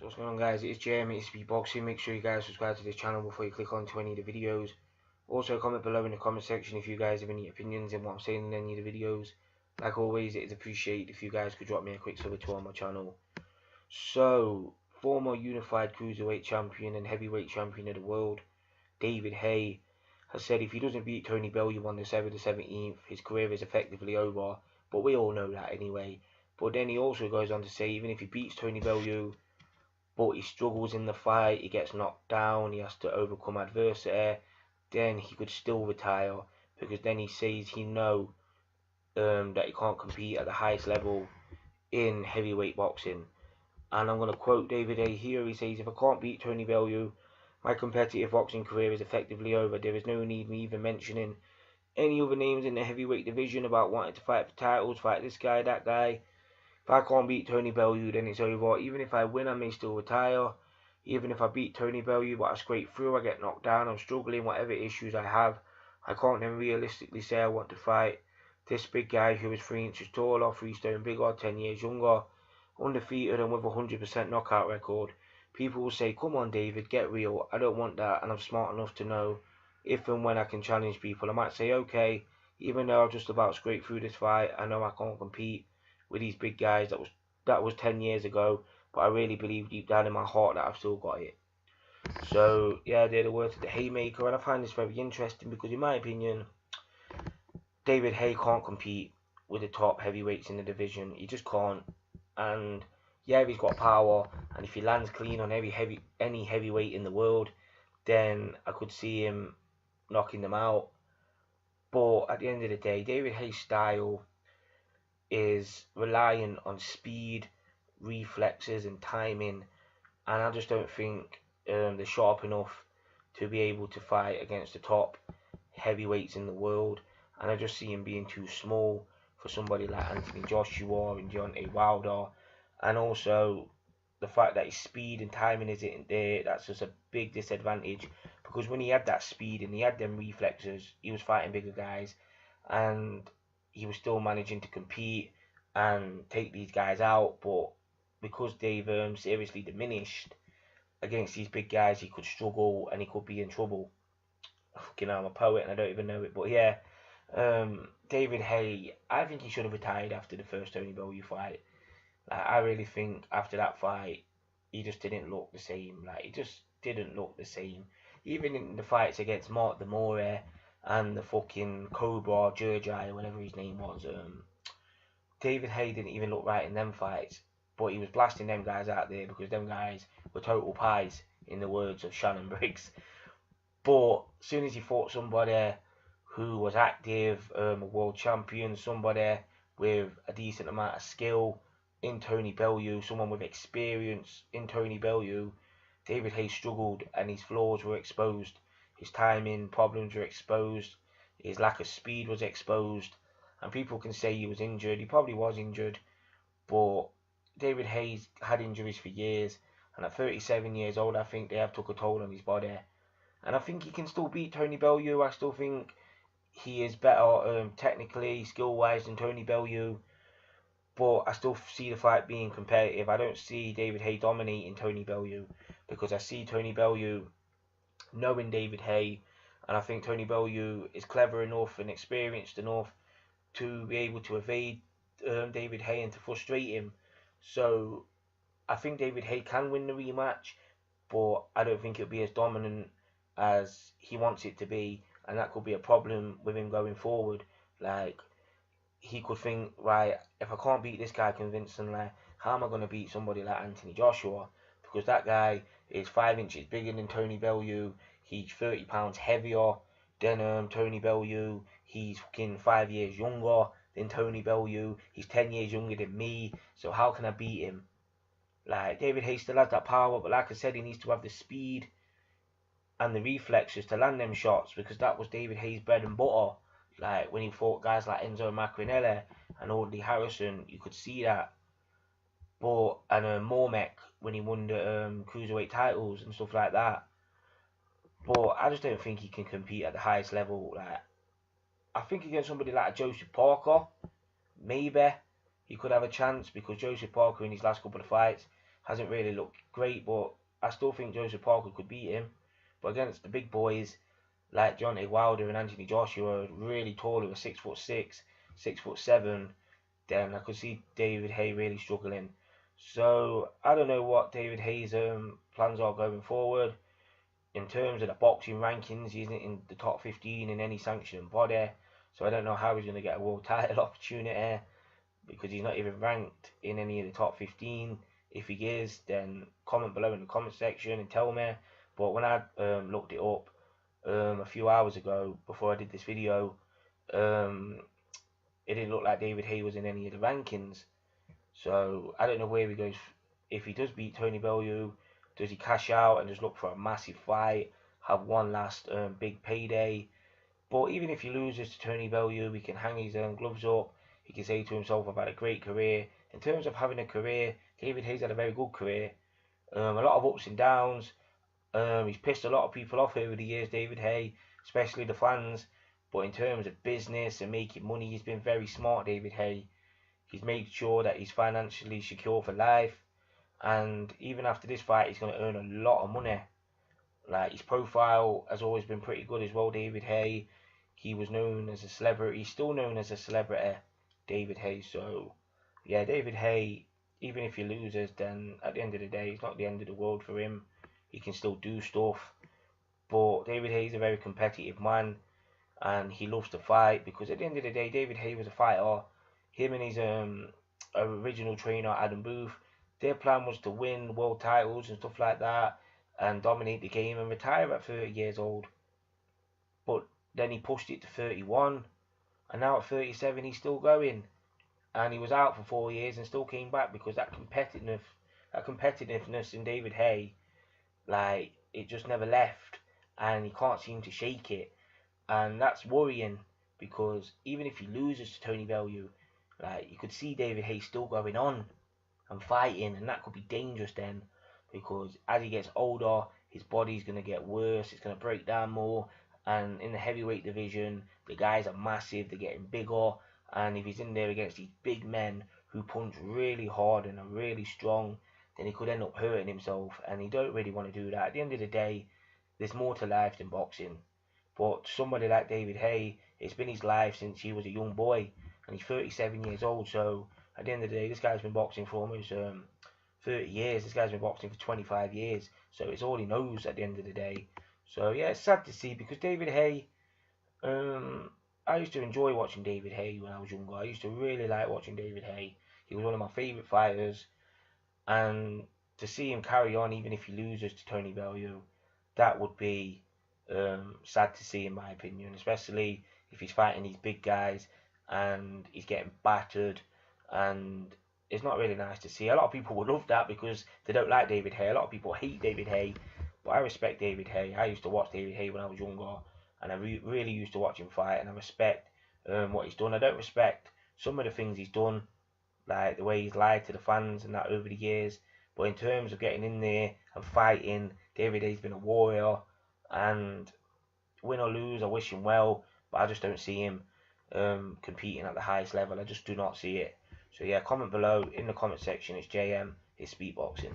So what's going on, guys? It's Jeremy, it's speedboxing. Make sure you guys subscribe to this channel before you click on to any of the videos. Also comment below in the comment section if you guys have any opinions on what I'm saying in any of the videos. Like always, it is appreciated if you guys could drop me a quick sub to on my channel. So, former unified cruiserweight champion and heavyweight champion of the world, David Haye, has said if he doesn't beat Tony Bellew on December the 17th, his career is effectively over. But we all know that anyway. But then he also goes on to say even if he beats Tony Bellew, but he struggles in the fight, he gets knocked down, he has to overcome adversity, then he could still retire, because then he says he know that he can't compete at the highest level in heavyweight boxing. And I'm going to quote David Haye here. He says, if I can't beat Tony Bellew, my competitive boxing career is effectively over. There is no need me even mentioning any other names in the heavyweight division about wanting to fight for titles, fight this guy, that guy. If I can't beat Tony Bellew, then it's over. Even if I win, I may still retire. Even if I beat Tony Bellew, but I scrape through, I get knocked down, I'm struggling, whatever issues I have, I can't then realistically say I want to fight this big guy who is 3 inches taller, 3 stone bigger, 10 years younger, undefeated and with a 100% knockout record. People will say, come on David, get real. I don't want that, and I'm smart enough to know if and when I can challenge people. I might say, okay, even though I've just about scraped through this fight, I know I can't compete with these big guys. That was 10 years ago, but I really believe deep down in my heart that I've still got it. So yeah, they're the words of the Haymaker, and I find this very interesting because in my opinion, David Haye can't compete with the top heavyweights in the division. He just can't. And yeah, he's got power, and if he lands clean on any heavyweight in the world, then I could see him knocking them out. But at the end of the day, David Haye's style is reliant on speed, reflexes and timing, and I just don't think they're sharp enough to be able to fight against the top heavyweights in the world. And I just see him being too small for somebody like Anthony Joshua and Deontay Wilder. And also the fact that his speed and timing isn't there, that's just a big disadvantage, because when he had that speed and he had them reflexes, he was fighting bigger guys and he was still managing to compete and take these guys out. But because they've seriously diminished against these big guys, he could struggle and he could be in trouble. You know, I'm a poet and I don't even know it, but yeah, David Haye, I think he should have retired after the first Tony Bellew fight. Like, I really think after that fight, he just didn't look the same. Like, he just didn't look the same. Even in the fights against Mark the More and the fucking Cobra Jurjai or whatever his name was, David Haye didn't even look right in them fights, but he was blasting them guys out there because them guys were total pies, in the words of Shannon Briggs. But as soon as he fought somebody who was active, a world champion, somebody with a decent amount of skill in Tony Bellew, someone with experience in Tony Bellew, David Haye struggled and his flaws were exposed. His timing problems were exposed. His lack of speed was exposed. And people can say he was injured. He probably was injured. But David Haye's had injuries for years. And at 37 years old, I think they have took a toll on his body. And I think he can still beat Tony Bellew. I still think he is better technically, skill-wise than Tony Bellew. But I still see the fight being competitive. I don't see David Haye dominating Tony Bellew, because I see Tony Bellew knowing David Haye, and I think Tony Bellew is clever enough and experienced enough to be able to evade David Haye and to frustrate him. So I think David Haye can win the rematch, but I don't think it'll be as dominant as he wants it to be, and that could be a problem with him going forward. Like, he could think, right, if I can't beat this guy convincingly, how am I going to beat somebody like Anthony Joshua? Because that guy is 5 inches bigger than Tony Bellew. He's 30 pounds heavier than Tony Bellew. He's fucking 5 years younger than Tony Bellew. He's 10 years younger than me. So how can I beat him? Like, David Haye still has that power, but like I said, he needs to have the speed and the reflexes to land them shots, because that was David Haye's bread and butter. Like, when he fought guys like Enzo Maccarinelli and Audley Harrison, you could see that. But, and Mormek, when he won the cruiserweight titles and stuff like that. But I just don't think he can compete at the highest level. Like, I think against somebody like Joseph Parker, maybe he could have a chance, because Joseph Parker in his last couple of fights hasn't really looked great, but I still think Joseph Parker could beat him. But against the big boys like Deontay Wilder and Anthony Joshua, really tall, who are 6'6", 6'7", then I could see David Haye really struggling. So I don't know what David Haye's plans are going forward. In terms of the boxing rankings, he isn't in the top 15 in any sanctioning body. So I don't know how he's going to get a world title opportunity, because he's not even ranked in any of the top 15. If he is, then comment below in the comment section and tell me. But when I looked it up a few hours ago before I did this video, it didn't look like David Haye was in any of the rankings. So I don't know where he goes. If he does beat Tony Bellew, does he cash out and just look for a massive fight, have one last big payday? But even if he loses to Tony Bellew, he can hang his gloves up. He can say to himself, I've had a great career. In terms of having a career, David Haye's had a very good career. A lot of ups and downs. He's pissed a lot of people off over the years, David Haye, especially the fans. But in terms of business and making money, he's been very smart, David Haye. He's made sure that he's financially secure for life. And even after this fight, he's going to earn a lot of money. Like, his profile has always been pretty good as well, David Haye. He was known as a celebrity. He's still known as a celebrity, David Haye. So, yeah, David Haye, even if he loses, then at the end of the day, it's not the end of the world for him. He can still do stuff. But David Haye's a very competitive man, and he loves to fight, because at the end of the day, David Haye was a fighter. Him and his original trainer, Adam Booth, their plan was to win world titles and stuff like that, and dominate the game and retire at 30 years old. But then he pushed it to 31, and now at 37 he's still going. And he was out for 4 years and still came back, because that competitiveness in David Haye, like, it just never left, and he can't seem to shake it. And that's worrying, because even if he loses to Tony Bellew, like, you could see David Haye still going on and fighting, and that could be dangerous then, because as he gets older, his body's going to get worse, it's going to break down more. And in the heavyweight division, the guys are massive, they're getting bigger, and if he's in there against these big men who punch really hard and are really strong, then he could end up hurting himself, and he don't really want to do that. At the end of the day, there's more to life than boxing. But somebody like David Haye, it's been his life since he was a young boy, and he's 37 years old. So at the end of the day, this guy's been boxing for almost 30 years. This guy's been boxing for 25 years. So it's all he knows at the end of the day. So yeah, it's sad to see, because David Haye, I used to enjoy watching David Haye when I was younger. I used to really like watching David Haye. He was one of my favourite fighters. And to see him carry on, even if he loses to Tony Bellew, that would be sad to see, in my opinion, especially if he's fighting these big guys and he's getting battered, and it's not really nice to see. A lot of people would love that because they don't like David Haye. A lot of people hate David Haye, but I respect David Haye. I used to watch David Haye when I was younger, and I really used to watch him fight, and I respect what he's done. I don't respect some of the things he's done, like the way he's lied to the fans and that over the years. But in terms of getting in there and fighting, David Haye's been a warrior, and win or lose, I wish him well, but I just don't see him competing at the highest level. I just do not see it. So yeah, comment below in the comment section. It's JM, it's speedboxing.